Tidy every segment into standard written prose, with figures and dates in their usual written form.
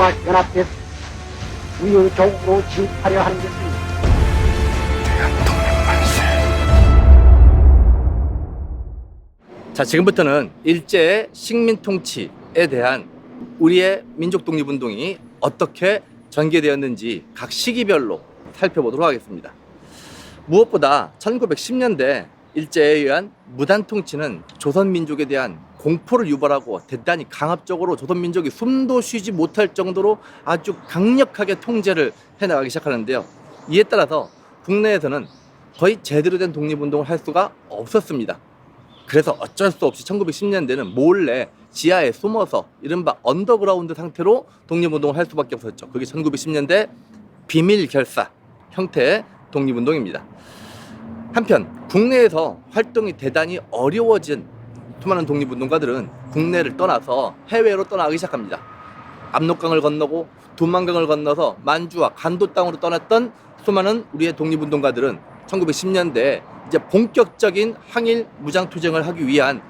민족과 연합해서 우유적으로 진파려 하는 것입니다. 자, 지금부터는 일제의 식민 통치에 대한 우리의 민족 독립운동이 어떻게 전개되었는지 각 시기별로 살펴보도록 하겠습니다. 무엇보다 1910년대 일제에 의한 무단 통치는 조선 민족에 대한 공포를 유발하고 대단히 강압적으로 조선 민족이 숨도 쉬지 못할 정도로 아주 강력하게 통제를 해나가기 시작하는데요. 이에 따라서 국내에서는 거의 제대로 된 독립운동을 할 수가 없었습니다. 그래서 어쩔 수 없이 1910년대는 몰래 지하에 숨어서 이른바 언더그라운드 상태로 독립운동을 할 수밖에 없었죠. 그게 1910년대 비밀 결사 형태의 독립운동입니다. 한편 국내에서 활동이 대단히 어려워진 수많은 독립운동가들은 국내를 떠나서 해외로 떠나기 시작합니다. 압록강을 건너고 두만강을 건너서 만주와 간도 땅으로 떠났던 수많은 우리의 독립운동가들은 1910년대에 이제 본격적인 항일 무장투쟁을 하기 위한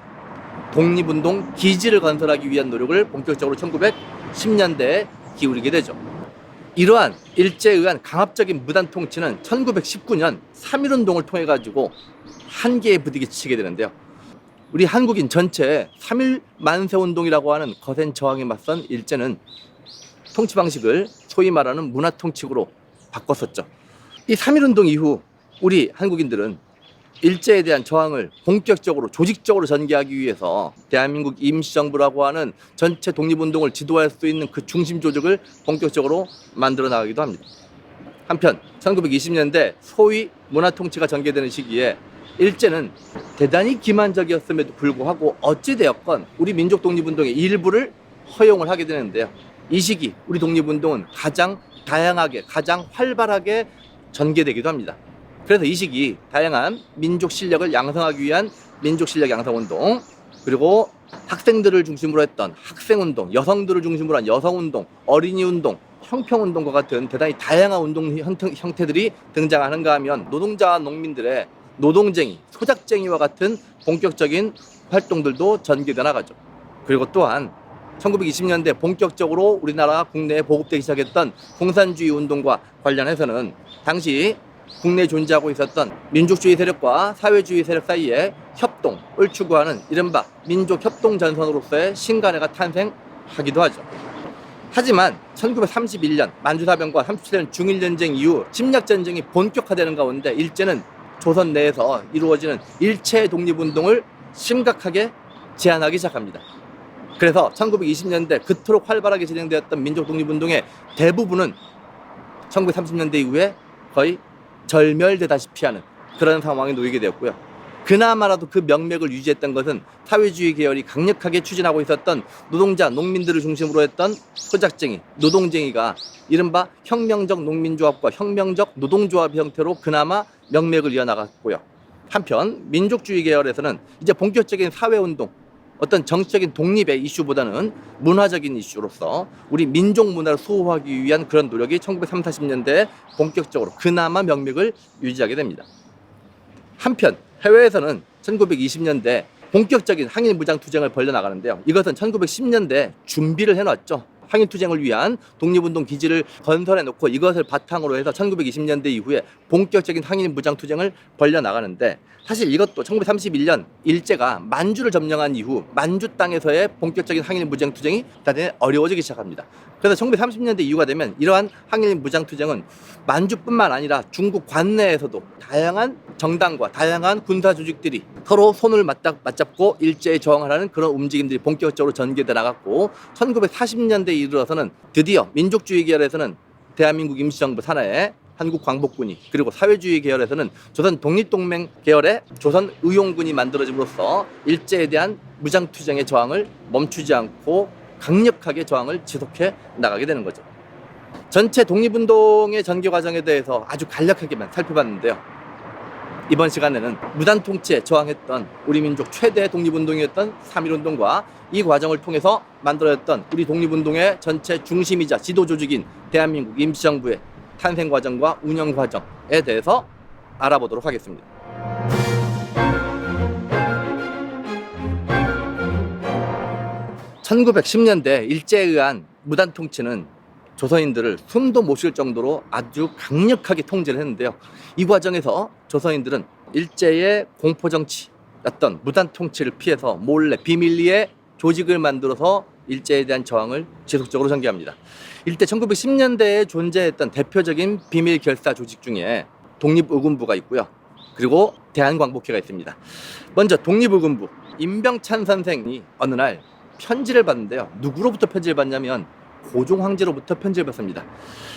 독립운동 기지를 건설하기 위한 노력을 본격적으로 1910년대에 기울이게 되죠. 이러한 일제에 의한 강압적인 무단 통치는 1919년 3.1운동을 통해 가지고 한계에 부딪히게 되는데요. 우리 한국인 전체에 3.1 만세운동이라고 하는 거센 저항에 맞선 일제는 통치 방식을 소위 말하는 문화통치로 바꿨었죠. 이 3.1운동 이후 우리 한국인들은 일제에 대한 저항을 본격적으로 조직적으로 전개하기 위해서 대한민국 임시정부라고 하는 전체 독립운동을 지도할 수 있는 그 중심 조직을 본격적으로 만들어 나가기도 합니다. 한편 1920년대 소위 문화통치가 전개되는 시기에 일제는 대단히 기만적이었음에도 불구하고 어찌되었건 우리 민족 독립운동의 일부를 허용을 하게 되는데요. 이 시기 우리 독립운동은 가장 다양하게 가장 활발하게 전개되기도 합니다. 그래서 이 시기 다양한 민족 실력을 양성하기 위한 민족 실력 양성운동, 그리고 학생들을 중심으로 했던 학생운동, 여성들을 중심으로 한 여성운동, 어린이운동, 형평운동과 같은 대단히 다양한 운동 형태들이 등장하는가 하면 노동자와 농민들의 노동쟁이, 소작쟁이와 같은 본격적인 활동들도 전개돼 나가죠. 그리고 또한 1920년대 본격적으로 우리나라 국내에 보급되기 시작했던 공산주의 운동과 관련해서는 당시 국내에 존재하고 있었던 민족주의 세력과 사회주의 세력 사이의 협동을 추구하는 이른바 민족협동전선으로서의 신간회가 탄생하기도 하죠. 하지만 1931년 만주사변과 37년 중일전쟁 이후 침략전쟁이 본격화되는 가운데 일제는 조선 내에서 이루어지는 일체 독립운동을 심각하게 제한하기 시작합니다. 그래서 1920년대 그토록 활발하게 진행되었던 민족 독립운동의 대부분은 1930년대 이후에 거의 절멸되다시피 하는 그런 상황에 놓이게 되었고요. 그나마라도 그 명맥을 유지했던 것은 사회주의 계열이 강력하게 추진하고 있었던 노동자, 농민들을 중심으로 했던 소작쟁이, 노동쟁이가 이른바 혁명적 농민조합과 혁명적 노동조합 형태로 그나마 명맥을 이어나갔고요. 한편 민족주의 계열에서는 이제 본격적인 사회운동, 어떤 정치적인 독립의 이슈보다는 문화적인 이슈로서 우리 민족 문화를 수호하기 위한 그런 노력이 1930, 40년대에 본격적으로 그나마 명맥을 유지하게 됩니다. 한편 해외에서는 1920년대 본격적인 항일 무장투쟁을 벌여나가는데요. 이것은 1910년대 준비를 해놨죠. 항일투쟁을 위한 독립운동 기지를 건설해놓고 이것을 바탕으로 해서 1920년대 이후에 본격적인 항일 무장투쟁을 벌여나가는데, 사실 이것도 1931년 일제가 만주를 점령한 이후 만주 땅에서의 본격적인 항일 무장투쟁이 대단히 어려워지기 시작합니다. 그래서 1930년대 이후가 되면 이러한 항일 무장투쟁은 만주뿐만 아니라 중국 관내에서도 다양한 정당과 다양한 군사 조직들이 서로 손을 맞잡고 일제에 저항하는 그런 움직임들이 본격적으로 전개돼 나갔고, 1940년대에 이르러서는 드디어 민족주의 계열에서는 대한민국 임시정부 산하에 한국광복군이, 그리고 사회주의 계열에서는 조선 독립동맹 계열의 조선의용군이 만들어짐으로써 일제에 대한 무장투쟁의 저항을 멈추지 않고 강력하게 저항을 지속해 나가게 되는 거죠. 전체 독립운동의 전개 과정에 대해서 아주 간략하게만 살펴봤는데요. 이번 시간에는 무단 통치에 저항했던 우리 민족 최대 독립운동이었던 3.1운동과 이 과정을 통해서 만들어졌던 우리 독립운동의 전체 중심이자 지도 조직인 대한민국 임시정부의 탄생 과정과 운영 과정에 대해서 알아보도록 하겠습니다. 1910년대 일제에 의한 무단 통치는 조선인들을 숨도 못 쉴 정도로 아주 강력하게 통제를 했는데요. 이 과정에서 조선인들은 일제의 공포정치였던 무단 통치를 피해서 몰래 비밀리에 조직을 만들어서 일제에 대한 저항을 지속적으로 전개합니다. 이때 1910년대에 존재했던 대표적인 비밀 결사 조직 중에 독립의군부가 있고요. 그리고 대한광복회가 있습니다. 먼저 독립의군부 임병찬 선생이 어느 날 편지를 받는데요. 누구로부터 편지를 받냐면 고종 황제로부터 편지를 받습니다.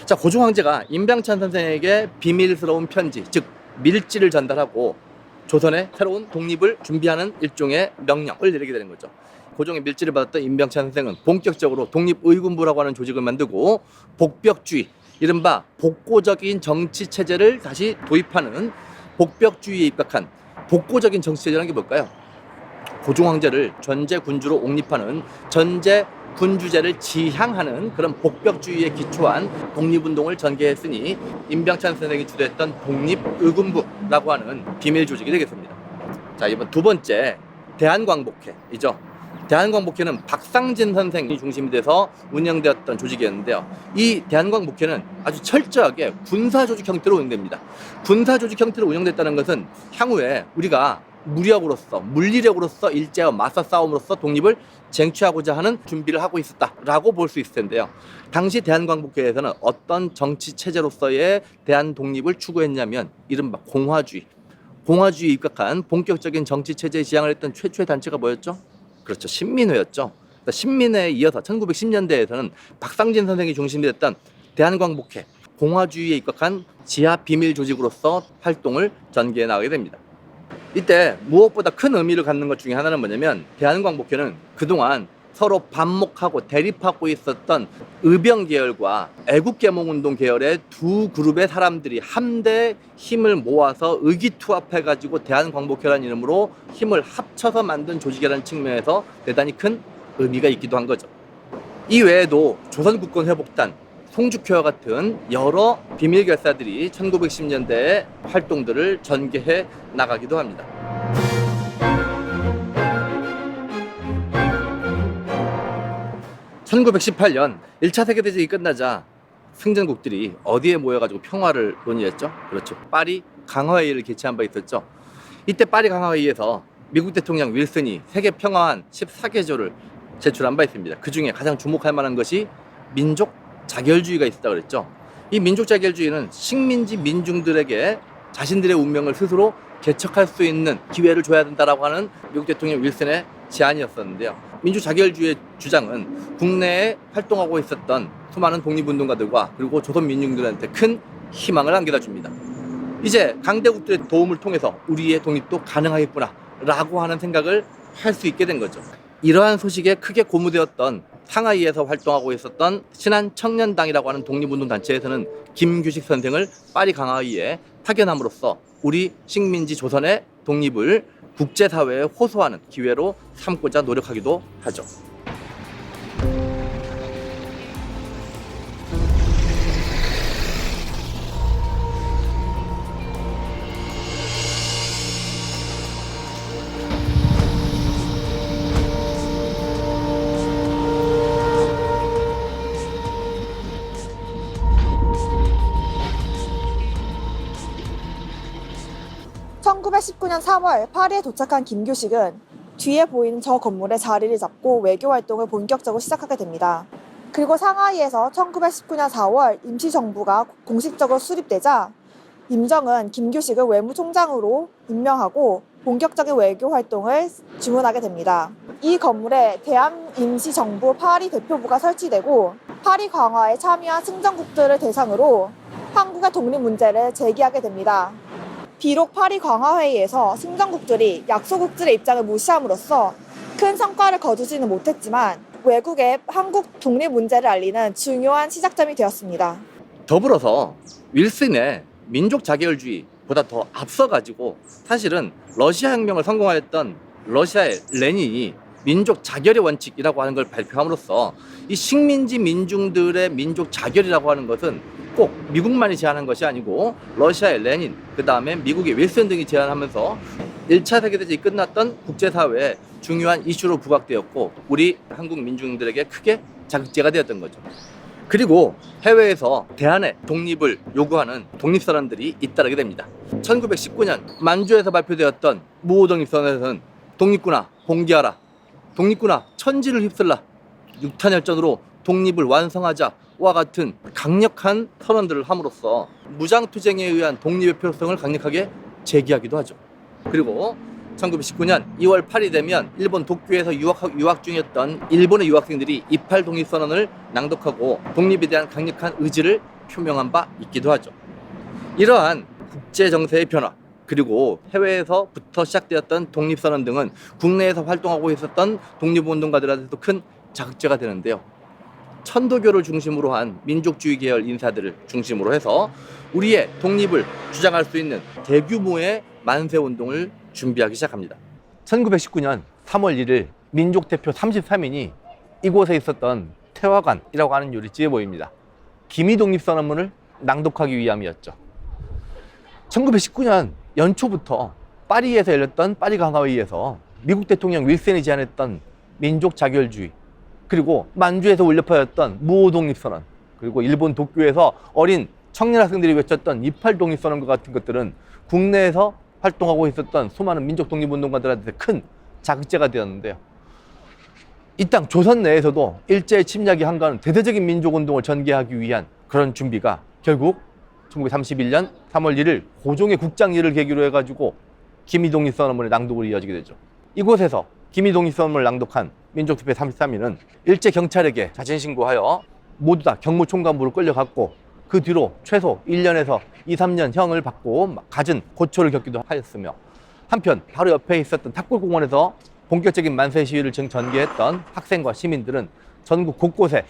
자, 고종 황제가 임병찬 선생에게 비밀스러운 편지, 즉 밀지를 전달하고 조선의 새로운 독립을 준비하는 일종의 명령을 내리게 되는 거죠. 고종의 밀지를 받았던 임병찬 선생은 본격적으로 독립의군부라고 하는 조직을 만들고 복벽주의, 이른바 복고적인 정치 체제를 다시 도입하는 복벽주의에 입각한 복고적인 정치 체제라는 게 뭘까요? 고종 황제를 전제 군주로 옹립하는 전제 군주제를 지향하는 그런 복벽주의에 기초한 독립운동을 전개했으니 임병찬 선생이 주도했던 독립의군부라고 하는 비밀 조직이 되겠습니다. 자, 이번 두 번째 대한광복회이죠. 대한광복회는 박상진 선생이 중심이 돼서 운영되었던 조직이었는데요. 이 대한광복회는 아주 철저하게 군사조직 형태로 운영됩니다. 군사조직 형태로 운영됐다는 것은 향후에 우리가 무력으로서, 물리력으로서 일제와 맞서 싸움으로써 독립을 쟁취하고자 하는 준비를 하고 있었다라고 볼 수 있을 텐데요. 당시 대한광복회에서는 어떤 정치 체제로서의 대한 독립을 추구했냐면 이른바 공화주의에 입각한 본격적인 정치 체제에 지향을 했던 최초의 단체가 뭐였죠? 그렇죠. 신민회였죠. 신민회에 이어서 1910년대에서는 박상진 선생이 중심이 됐던 대한광복회, 공화주의에 입각한 지하 비밀 조직으로서 활동을 전개해 나가게 됩니다. 이때 무엇보다 큰 의미를 갖는 것 중에 하나는 뭐냐면 대한광복회는 그동안 서로 반목하고 대립하고 있었던 의병계열과 애국계몽운동 계열의 두 그룹의 사람들이 함대 힘을 모아서 의기투합해가지고 대한광복회라는 이름으로 힘을 합쳐서 만든 조직이라는 측면에서 대단히 큰 의미가 있기도 한 거죠. 이 외에도 조선국권회복단, 송죽회와 같은 여러 비밀결사들이 1910년대에 활동들을 전개해 나가기도 합니다. (1918년) 1차 세계대전이 끝나자 승전국들이 어디에 모여가지고 평화를 논의했죠? 그렇죠. 파리 강화회의를 개최한 바 있었죠. 이때 파리 강화회의에서 미국 대통령 윌슨이 세계 평화안 14개조를 제출한 바 있습니다. 그 중에 가장 주목할 만한 것이 민족 자결주의가 있었다고 그랬죠. 이 민족 자결주의는 식민지 민중들에게 자신들의 운명을 스스로 개척할 수 있는 기회를 줘야 된다라고 하는 미국 대통령 윌슨의 제안이었었는데요. 민주 자결주의의 주장은 국내에 활동하고 있었던 수많은 독립운동가들과 그리고 조선 민중들한테 큰 희망을 안겨다 줍니다. 이제 강대국들의 도움을 통해서 우리의 독립도 가능하겠구나 라고 하는 생각을 할 수 있게 된 거죠. 이러한 소식에 크게 고무되었던 상하이에서 활동하고 있었던 신한청년당이라고 하는 독립운동 단체에서는 김규식 선생을 파리 강화회의에 파견함으로써 우리 식민지 조선의 독립을 국제사회에 호소하는 기회로 삼고자 노력하기도 하죠. (1919년 3월) 파리에 도착한 김규식은 뒤에 보이는 저 건물에 자리를 잡고 외교 활동을 본격적으로 시작하게 됩니다. 그리고 상하이에서 1919년 4월 임시정부가 공식적으로 수립되자 임정은 김규식을 외무총장으로 임명하고 본격적인 외교 활동을 주문하게 됩니다. 이 건물에 대한임시정부 파리 대표부가 설치되고 파리 강화에 참여한 승전국들을 대상으로 한국의 독립 문제를 제기하게 됩니다. 비록 파리 강화회의에서 승전국들이 약소국들의 입장을 무시함으로써 큰 성과를 거두지는 못했지만 외국에 한국 독립 문제를 알리는 중요한 시작점이 되었습니다. 더불어서 윌슨의 민족 자결주의보다 더 앞서가지고 사실은 러시아 혁명을 성공하였던 러시아의 레닌이 민족 자결의 원칙이라고 하는 걸 발표함으로써 이 식민지 민중들의 민족 자결이라고 하는 것은 꼭 미국만이 제안한 것이 아니고 러시아의 레닌, 그 다음에 미국의 윌슨 등이 제안하면서 1차 세계대전이 끝났던 국제사회에 중요한 이슈로 부각되었고 우리 한국 민중들에게 크게 자극제가 되었던 거죠. 그리고 해외에서 대한의 독립을 요구하는 독립선언들이 잇따르게 됩니다. 1919년 만주에서 발표되었던 무호독립선언에서는 독립군아 봉기하라, 독립군아 천지를 휩쓸라, 육탄열전으로 독립을 완성하자와 같은 강력한 선언들을 함으로써 무장투쟁에 의한 독립의 필요성을 강력하게 제기하기도 하죠. 그리고 1919년 2월 8일이 되면 일본 도쿄에서 유학 중이었던 일본의 유학생들이 28 독립선언을 낭독하고 독립에 대한 강력한 의지를 표명한 바 있기도 하죠. 이러한 국제 정세의 변화, 그리고 해외에서부터 시작되었던 독립선언 등은 국내에서 활동하고 있었던 독립운동가들한테도 큰 자극제가 되는데요. 천도교를 중심으로 한 민족주의 계열 인사들을 중심으로 해서 우리의 독립을 주장할 수 있는 대규모의 만세운동을 준비하기 시작합니다. 1919년 3월 1일 민족대표 33인이 이곳에 있었던 태화관이라고 하는 유리집에 모입니다. 기미독립선언문을 낭독하기 위함이었죠. 1919년 연초부터 파리에서 열렸던 파리 강화회의에서 미국 대통령 윌슨이 제안했던 민족 자결주의, 그리고 만주에서 울려 퍼졌던 무호독립선언, 그리고 일본 도쿄에서 어린 청년 학생들이 외쳤던 28 독립선언과 같은 것들은 국내에서 활동하고 있었던 수많은 민족 독립운동가들한테 큰 자극제가 되었는데요. 이 땅 조선 내에서도 일제의 침략이 한가하는 대대적인 민족운동을 전개하기 위한 그런 준비가 결국 1931년 3월 1일 고종의 국장일을 계기로 해가지고 기미독립선언문의 낭독으로 이어지게 되죠. 이곳에서 기미독립선언문을 낭독한 민족대표 33인은 일제 경찰에게 자진신고하여 모두 다 경무총감부로 끌려갔고, 그 뒤로 최소 1년에서 2, 3년 형을 받고 갖은 고초를 겪기도 하였으며, 한편 바로 옆에 있었던 탑골공원에서 본격적인 만세 시위를 전개했던 학생과 시민들은 전국 곳곳에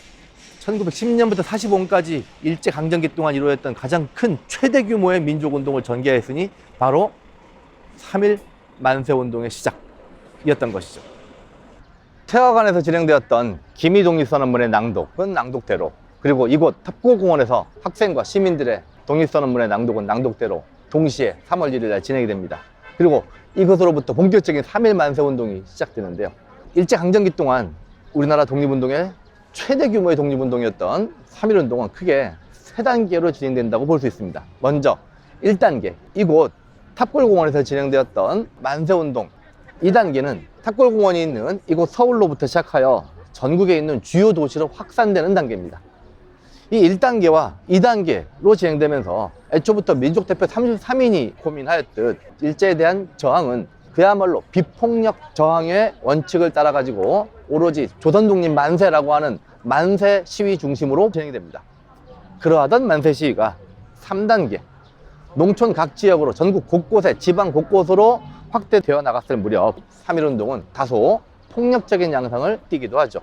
1910년부터 45년까지 일제강점기 동안 이루어졌던 가장 큰 최대 규모의 민족운동을 전개했으니 바로 3.1 만세운동의 시작이었던 것이죠. 태화관에서 진행되었던 기미독립선언문의 낭독은 낭독대로, 그리고 이곳 탑골공원에서 학생과 시민들의 독립선언문의 낭독은 낭독대로 동시에 3월 1일에 진행이 됩니다. 그리고 이것으로부터 본격적인 3.1 만세운동이 시작되는데요. 일제강점기 동안 우리나라 독립운동의 최대 규모의 독립운동이었던 3.1운동은 크게 3단계로 진행된다고 볼 수 있습니다. 먼저 1단계, 이곳 탑골공원에서 진행되었던 만세운동. 2단계는 탑골공원이 있는 이곳 서울로부터 시작하여 전국에 있는 주요 도시로 확산되는 단계입니다. 이 1단계와 2단계로 진행되면서 애초부터 민족대표 33인이 고민하였듯 일제에 대한 저항은 그야말로 비폭력 저항의 원칙을 따라 가지고 오로지 조선독립 만세라고 하는 만세 시위 중심으로 진행이 됩니다. 그러하던 만세 시위가 3단계, 농촌 각 지역으로 전국 곳곳에 지방 곳곳으로 확대되어 나갔을 무렵 3.1운동은 다소 폭력적인 양상을 띠기도 하죠.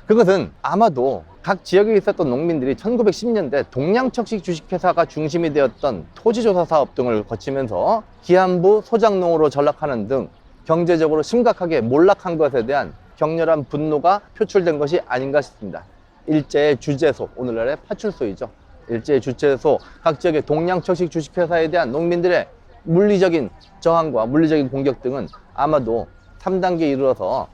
그것은 아마도 각 지역에 있었던 농민들이 1910년대 동양척식 주식회사가 중심이 되었던 토지조사 사업 등을 거치면서 기한부 소작농으로 전락하는 등 경제적으로 심각하게 몰락한 것에 대한 격렬한 분노가 표출된 것이 아닌가 싶습니다. 일제의 주재소, 오늘날의 파출소이죠. 일제의 주재소, 각 지역의 동양척식 주식회사에 대한 농민들의 물리적인 저항과 물리적인 공격 등은 아마도 3단계에 이르러서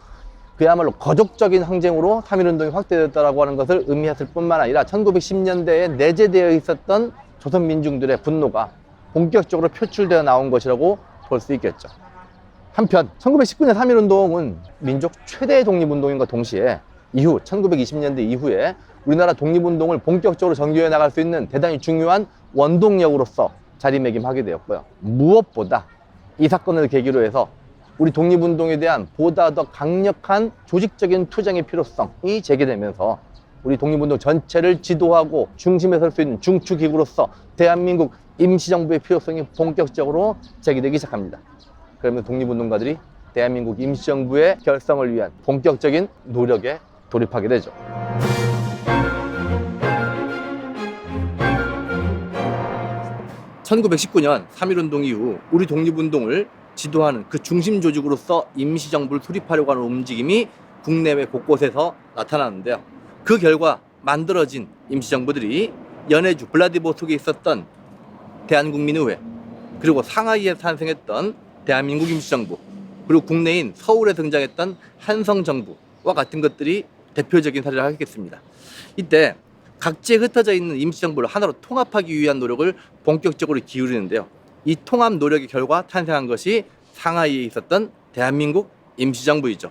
그야말로 거족적인 항쟁으로 3.1운동이 확대되었다고 하는 것을 의미했을 뿐만 아니라 1910년대에 내재되어 있었던 조선 민중들의 분노가 본격적으로 표출되어 나온 것이라고 볼 수 있겠죠. 한편 1919년 3.1운동은 민족 최대의 독립운동인과 동시에 이후 1920년대 이후에 우리나라 독립운동을 본격적으로 전개해 나갈 수 있는 대단히 중요한 원동력으로서 자리매김하게 되었고요. 무엇보다 이 사건을 계기로 해서 우리 독립운동에 대한 보다 더 강력한 조직적인 투쟁의 필요성이 제기되면서 우리 독립운동 전체를 지도하고 중심에 설 수 있는 중추기구로서 대한민국 임시정부의 필요성이 본격적으로 제기되기 시작합니다. 그러면 독립운동가들이 대한민국 임시정부의 결성을 위한 본격적인 노력에 돌입하게 되죠. (1919년) 3.1운동 이후 우리 독립운동을 지도하는 그 중심 조직으로서 임시정부를 수립하려고 하는 움직임이 국내외 곳곳에서 나타나는데요. 그 결과 만들어진 임시정부들이 연해주 블라디보스톡에 있었던 대한국민의회, 그리고 상하이에 탄생했던 대한민국 임시정부, 그리고 국내인 서울에 등장했던 한성정부와 같은 것들이 대표적인 사례를 하겠습니다. 이때 각지에 흩어져 있는 임시정부를 하나로 통합하기 위한 노력을 본격적으로 기울이는데요. 이 통합 노력의 결과 탄생한 것이 상하이에 있었던 대한민국 임시정부이죠.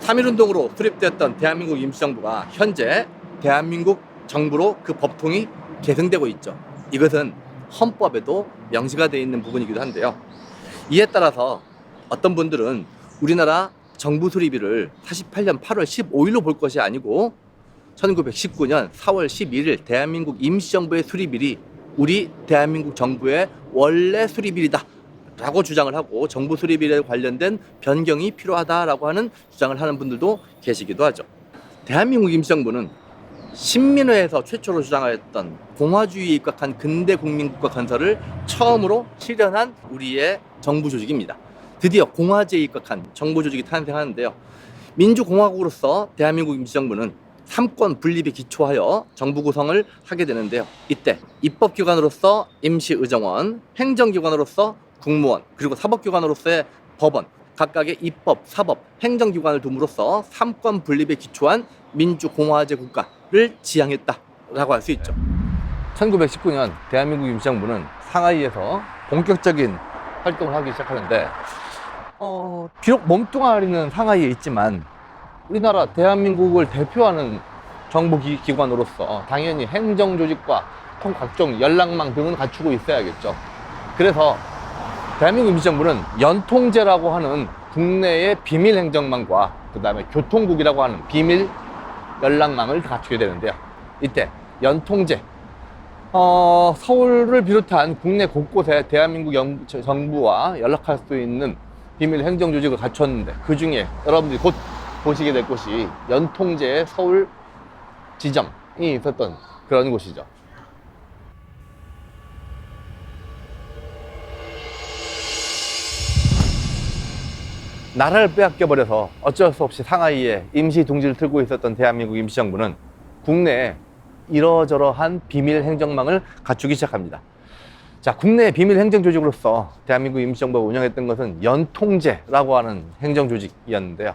3.1운동으로 수립되었던 대한민국 임시정부가 현재 대한민국 정부로 그 법통이 계승되고 있죠. 이것은 헌법에도 명시가 되어 있는 부분이기도 한데요. 이에 따라서 어떤 분들은 우리나라 정부 수립일을 48년 8월 15일로 볼 것이 아니고 1919년 4월 11일 대한민국 임시정부의 수립일이 우리 대한민국 정부의 원래 수립일이다 라고 주장을 하고 정부 수립일에 관련된 변경이 필요하다라고 하는 주장을 하는 분들도 계시기도 하죠. 대한민국 임시정부는 신민회에서 최초로 주장하였던 공화주의에 입각한 근대 국민국가 건설을 처음으로 실현한 우리의 정부 조직입니다. 드디어 공화제에 입각한 정부 조직이 탄생하는데요. 민주공화국으로서 대한민국 임시정부는 3권 분립에 기초하여 정부 구성을 하게 되는데요. 이때 입법기관으로서 임시의정원, 행정기관으로서 국무원, 그리고 사법기관으로서의 법원, 각각의 입법, 사법, 행정기관을 둠으로써 3권 분립에 기초한 민주공화제 국가를 지향했다라고 할 수 있죠. 1919년 대한민국 임시정부는 상하이에서 본격적인 활동을 하기 시작하는데 비록 몸뚱아리는 상하이에 있지만 우리나라 대한민국을 대표하는 정부기관으로서 당연히 행정조직과 각종 연락망 등은 갖추고 있어야겠죠. 그래서 대한민국 임시정부는 연통제라고 하는 국내의 비밀 행정망과 그 다음에 교통국이라고 하는 비밀 연락망을 갖추게 되는데요. 이때 연통제, 서울을 비롯한 국내 곳곳에 대한민국 정부와 연락할 수 있는 비밀 행정조직을 갖췄는데 그 중에 여러분들이 곧 보시게 될 곳이 연통제의 서울 지점이 있었던 그런 곳이죠. 나라를 빼앗겨버려서 어쩔 수 없이 상하이에 임시 둥지를 틀고 있었던 대한민국 임시정부는 국내에 이러저러한 비밀 행정망을 갖추기 시작합니다. 자, 국내 비밀 행정조직으로서 대한민국 임시정부가 운영했던 것은 연통제라고 하는 행정조직이었는데요.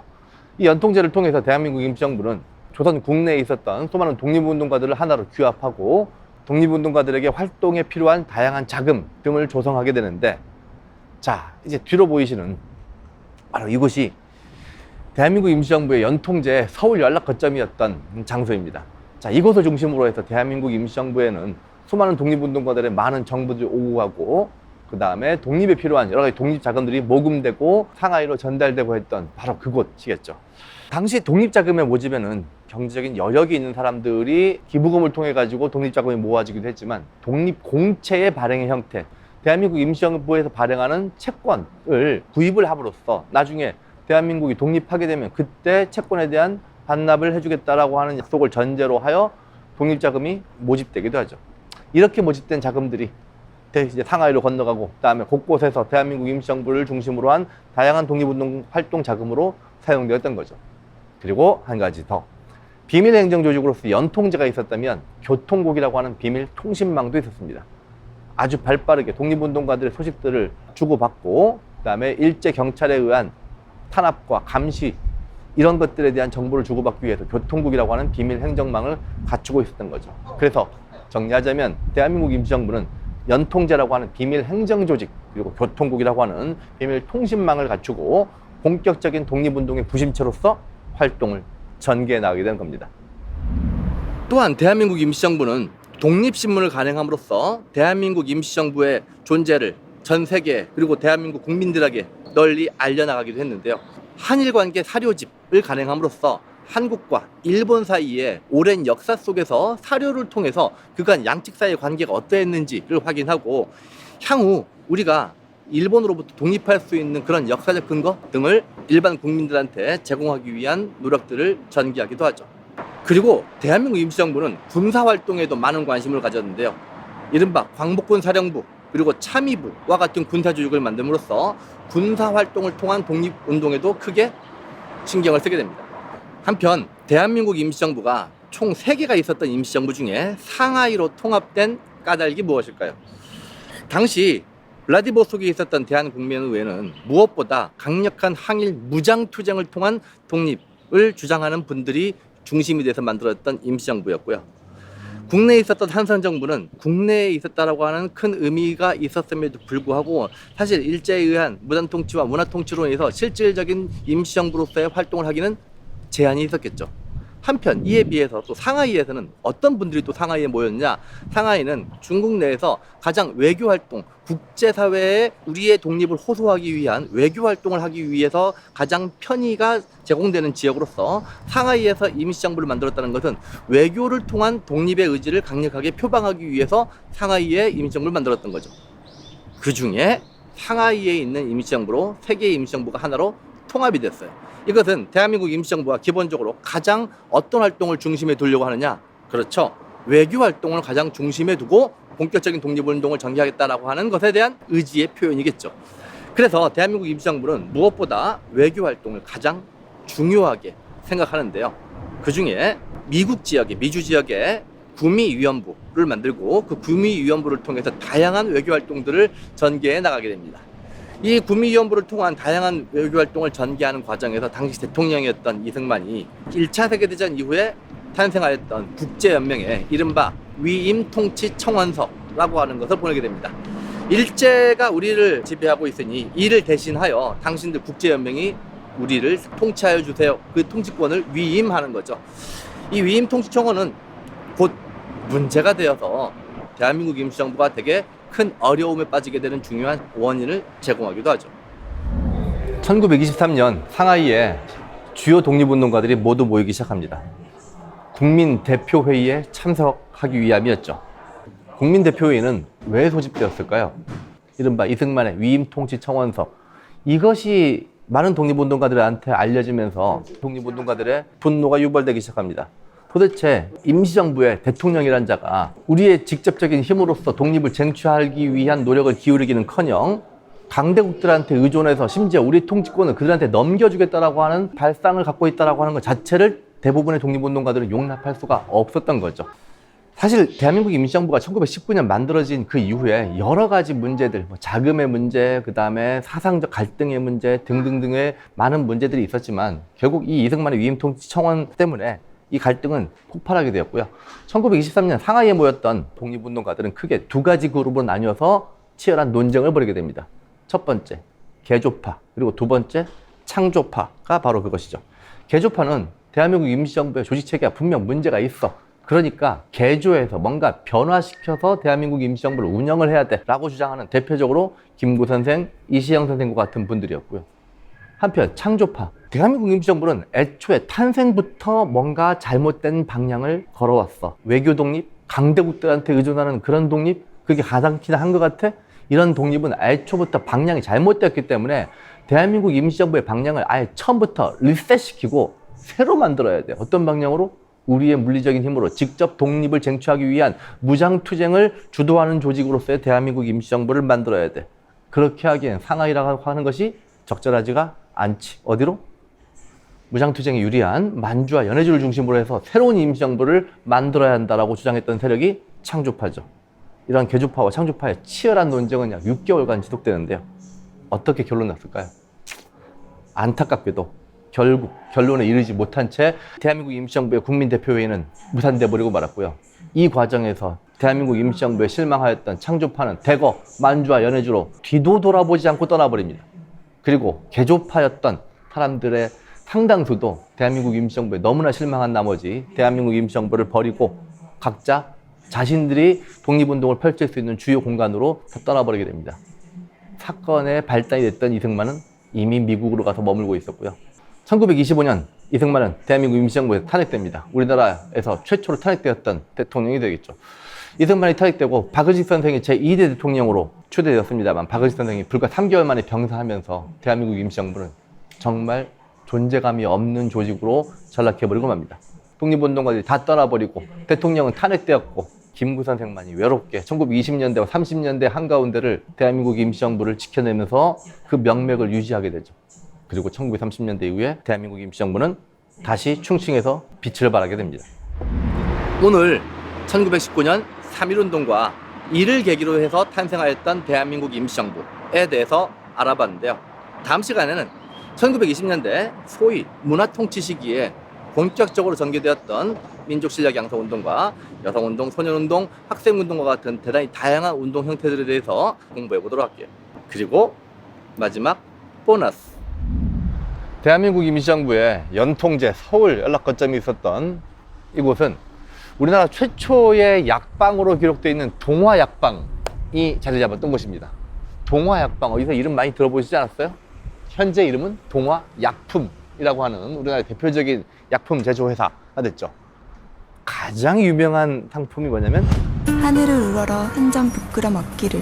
이 연통제를 통해서 대한민국 임시정부는 조선 국내에 있었던 수많은 독립운동가들을 하나로 규합하고 독립운동가들에게 활동에 필요한 다양한 자금 등을 조성하게 되는데, 자, 이제 뒤로 보이시는 바로 이곳이 대한민국 임시정부의 연통제 서울 연락 거점이었던 장소입니다. 자, 이곳을 중심으로 해서 대한민국 임시정부에는 수많은 독립운동가들의 많은 정보들이 오고 가고 그 다음에 독립에 필요한 여러 가지 독립자금들이 모금되고 상하이로 전달되고 했던 바로 그곳이겠죠. 당시 독립자금의 모집에는 경제적인 여력이 있는 사람들이 기부금을 통해 가지고 독립자금이 모아지기도 했지만 독립공채의 발행의 형태, 대한민국 임시정부에서 발행하는 채권을 구입을 함으로써 나중에 대한민국이 독립하게 되면 그때 채권에 대한 반납을 해주겠다라고 하는 약속을 전제로 하여 독립자금이 모집되기도 하죠. 이렇게 모집된 자금들이 이제 상하이로 건너가고 그다음에 곳곳에서 대한민국 임시정부를 중심으로 한 다양한 독립운동 활동 자금으로 사용되었던 거죠. 그리고 한 가지 더, 비밀 행정조직으로서 연통제가 있었다면 교통국이라고 하는 비밀 통신망도 있었습니다. 아주 발빠르게 독립운동가들의 소식들을 주고받고 그다음에 일제 경찰에 의한 탄압과 감시 이런 것들에 대한 정보를 주고받기 위해서 교통국이라고 하는 비밀 행정망을 갖추고 있었던 거죠. 그래서 정리하자면 대한민국 임시정부는 연통제라고 하는 비밀 행정조직 그리고 교통국이라고 하는 비밀 통신망을 갖추고 본격적인 독립운동의 부심체로서 활동을 전개해 나가게 된 겁니다. 또한 대한민국 임시정부는 독립신문을 간행함으로써 대한민국 임시정부의 존재를 전 세계 그리고 대한민국 국민들에게 널리 알려나가기도 했는데요. 한일관계 사료집을 간행함으로써 한국과 일본 사이의 오랜 역사 속에서 사료를 통해서 그간 양측 사이의 관계가 어떠했는지를 확인하고 향후 우리가 일본으로부터 독립할 수 있는 그런 역사적 근거 등을 일반 국민들한테 제공하기 위한 노력들을 전개하기도 하죠. 그리고 대한민국 임시정부는 군사활동에도 많은 관심을 가졌는데요. 이른바 광복군 사령부 그리고 참의부와 같은 군사조직을 만듦으로써 군사활동을 통한 독립운동에도 크게 신경을 쓰게 됩니다. 한편 대한민국 임시정부가 총 3개가 있었던 임시정부 중에 상하이로 통합된 까닭이 무엇일까요? 당시 블라디보스톡에 있었던 대한국민의회는 무엇보다 강력한 항일 무장투쟁을 통한 독립을 주장하는 분들이 중심이 돼서 만들어졌던 임시정부였고요. 국내에 있었던 한선 정부는 국내에 있었다라고 하는 큰 의미가 있었음에도 불구하고 사실 일제에 의한 무단 통치와 문화 통치로 인해서 실질적인 임시정부로서의 활동을 하기는 제한이 있었겠죠. 한편 이에 비해서 또 상하이에서는 어떤 분들이 또 상하이에 모였냐? 상하이는 중국 내에서 가장 외교 활동, 국제사회에 우리의 독립을 호소하기 위한 외교 활동을 하기 위해서 가장 편의가 제공되는 지역으로서 상하이에서 임시정부를 만들었다는 것은 외교를 통한 독립의 의지를 강력하게 표방하기 위해서 상하이에 임시정부를 만들었던 거죠. 그 중에 상하이에 있는 임시정부로 세 개의 임시정부가 하나로 통합이 됐어요. 이것은 대한민국 임시정부가 기본적으로 가장 어떤 활동을 중심에 두려고 하느냐? 그렇죠. 외교 활동을 가장 중심에 두고 본격적인 독립운동을 전개하겠다라고 하는 것에 대한 의지의 표현이겠죠. 그래서 대한민국 임시정부는 무엇보다 외교 활동을 가장 중요하게 생각하는데요. 그 중에 미국 지역의, 미주 지역의 구미위원부를 만들고 그 구미위원부를 통해서 다양한 외교 활동들을 전개해 나가게 됩니다. 이 구미위원부를 통한 다양한 외교활동을 전개하는 과정에서 당시 대통령이었던 이승만이 1차 세계대전 이후에 탄생하였던 국제연맹에 이른바 위임통치청원서라고 하는 것을 보내게 됩니다. 일제가 우리를 지배하고 있으니 이를 대신하여 당신들 국제연맹이 우리를 통치하여 주세요. 그 통치권을 위임하는 거죠. 이 위임통치청원은 곧 문제가 되어서 대한민국 임시정부가 되게 큰 어려움에 빠지게 되는 중요한 원인을 제공하기도 하죠. 1923년 상하이에 주요 독립운동가들이 모두 모이기 시작합니다. 국민대표회의에 참석하기 위함이었죠. 국민대표회의는 왜 소집되었을까요? 이른바 이승만의 위임통치청원서. 이것이 많은 독립운동가들한테 알려지면서 독립운동가들의 분노가 유발되기 시작합니다. 도대체 임시정부의 대통령이란 자가 우리의 직접적인 힘으로써 독립을 쟁취하기 위한 노력을 기울이기는커녕 강대국들한테 의존해서 심지어 우리 통치권을 그들한테 넘겨주겠다라고 하는 발상을 갖고 있다라고 하는 것 자체를 대부분의 독립운동가들은 용납할 수가 없었던 거죠. 사실 대한민국 임시정부가 1919년 만들어진 그 이후에 여러 가지 문제들, 자금의 문제, 그 다음에 사상적 갈등의 문제 등등등의 많은 문제들이 있었지만 결국 이 이승만의 위임통치청원 때문에 이 갈등은 폭발하게 되었고요. 1923년 상하이에 모였던 독립운동가들은 크게 두 가지 그룹으로 나뉘어서 치열한 논쟁을 벌이게 됩니다. 첫 번째, 개조파, 그리고 두 번째, 창조파가 바로 그것이죠. 개조파는 대한민국 임시정부의 조직체계가 분명 문제가 있어. 그러니까 개조해서 뭔가 변화시켜서 대한민국 임시정부를 운영을 해야 돼 라고 주장하는 대표적으로 김구 선생, 이시영 선생과 같은 분들이었고요. 한편 창조파, 대한민국 임시정부는 애초에 탄생부터 뭔가 잘못된 방향을 걸어왔어. 외교 독립, 강대국들한테 의존하는 그런 독립, 그게 가당키나 한 것 같아? 이런 독립은 애초부터 방향이 잘못되었기 때문에 대한민국 임시정부의 방향을 아예 처음부터 리셋시키고 새로 만들어야 돼. 어떤 방향으로? 우리의 물리적인 힘으로 직접 독립을 쟁취하기 위한 무장투쟁을 주도하는 조직으로서의 대한민국 임시정부를 만들어야 돼. 그렇게 하기엔 상하이라고 하는 것이 적절하지가 않지. 어디로? 무장투쟁에 유리한 만주와 연해주를 중심으로 해서 새로운 임시정부를 만들어야 한다라고 주장했던 세력이 창조파죠. 이러한 개조파와 창조파의 치열한 논쟁은 약 6개월간 지속되는데요. 어떻게 결론 났을까요? 안타깝게도 결국 결론에 이르지 못한 채 대한민국 임시정부의 국민대표회의는 무산돼 버리고 말았고요. 이 과정에서 대한민국 임시정부에 실망하였던 창조파는 대거 만주와 연해주로 뒤도 돌아보지 않고 떠나버립니다. 그리고 개조파였던 사람들의 상당수도 대한민국 임시정부에 너무나 실망한 나머지 대한민국 임시정부를 버리고 각자 자신들이 독립운동을 펼칠 수 있는 주요 공간으로 떠나버리게 됩니다. 사건의 발단이 됐던 이승만은 이미 미국으로 가서 머물고 있었고요. 1925년 이승만은 대한민국 임시정부에서 탄핵됩니다. 우리나라에서 최초로 탄핵되었던 대통령이 되겠죠. 이승만이 탄핵되고 박의식 선생이 제2대 대통령으로 추대되었습니다만 박의식 선생이 불과 3개월 만에 병사하면서 대한민국 임시정부는 정말 존재감이 없는 조직으로 전락해버리고 맙니다. 독립운동가들이 다 떠나버리고 대통령은 탄핵되었고 김구 선생만이 외롭게 1920년대와 30년대 한가운데를 대한민국 임시정부를 지켜내면서 그 명맥을 유지하게 되죠. 그리고 1930년대 이후에 대한민국 임시정부는 다시 충칭해서 빛을 발하게 됩니다. 오늘 1919년 3.1운동과 이를 계기로 해서 탄생하였던 대한민국 임시정부에 대해서 알아봤는데요. 다음 시간에는 1920년대 소위 문화통치 시기에 본격적으로 전개되었던 민족실력 양성운동과 여성운동, 소년운동, 학생운동과 같은 대단히 다양한 운동 형태들에 대해서 공부해 보도록 할게요. 그리고 마지막 보너스. 대한민국 임시정부의 연통제 서울 연락거점이 있었던 이곳은 우리나라 최초의 약방으로 기록되어 있는 동화약방이 자리 잡았던 곳입니다. 동화약방, 어디서 이름 많이 들어보시지 않았어요? 현재 이름은 동화약품이라고 하는 우리나라의 대표적인 약품 제조회사가 됐죠. 가장 유명한 상품이 뭐냐면 하늘을 우러러 한 점 부끄러 먹기를.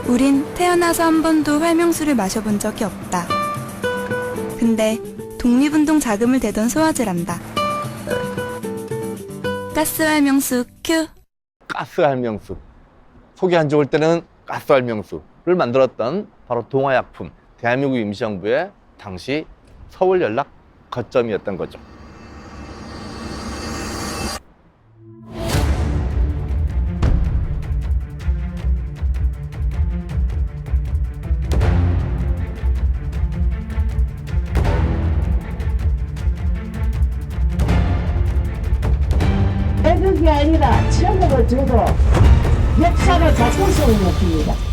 우린 태어나서 한 번도 활명수를 마셔본 적이 없다. 근데 독립운동 자금을 대던 소화제란다. 가스활명수 큐. 가스활명수. 속이 안 좋을 때는 가스활명수를 만들었던 바로 동화약품, 대한민국 임시정부의 당시 서울 연락 거점이었던 거죠. 해석이 아니라 체험을 줘도 역사를 바꿀 수 있는 겁니다.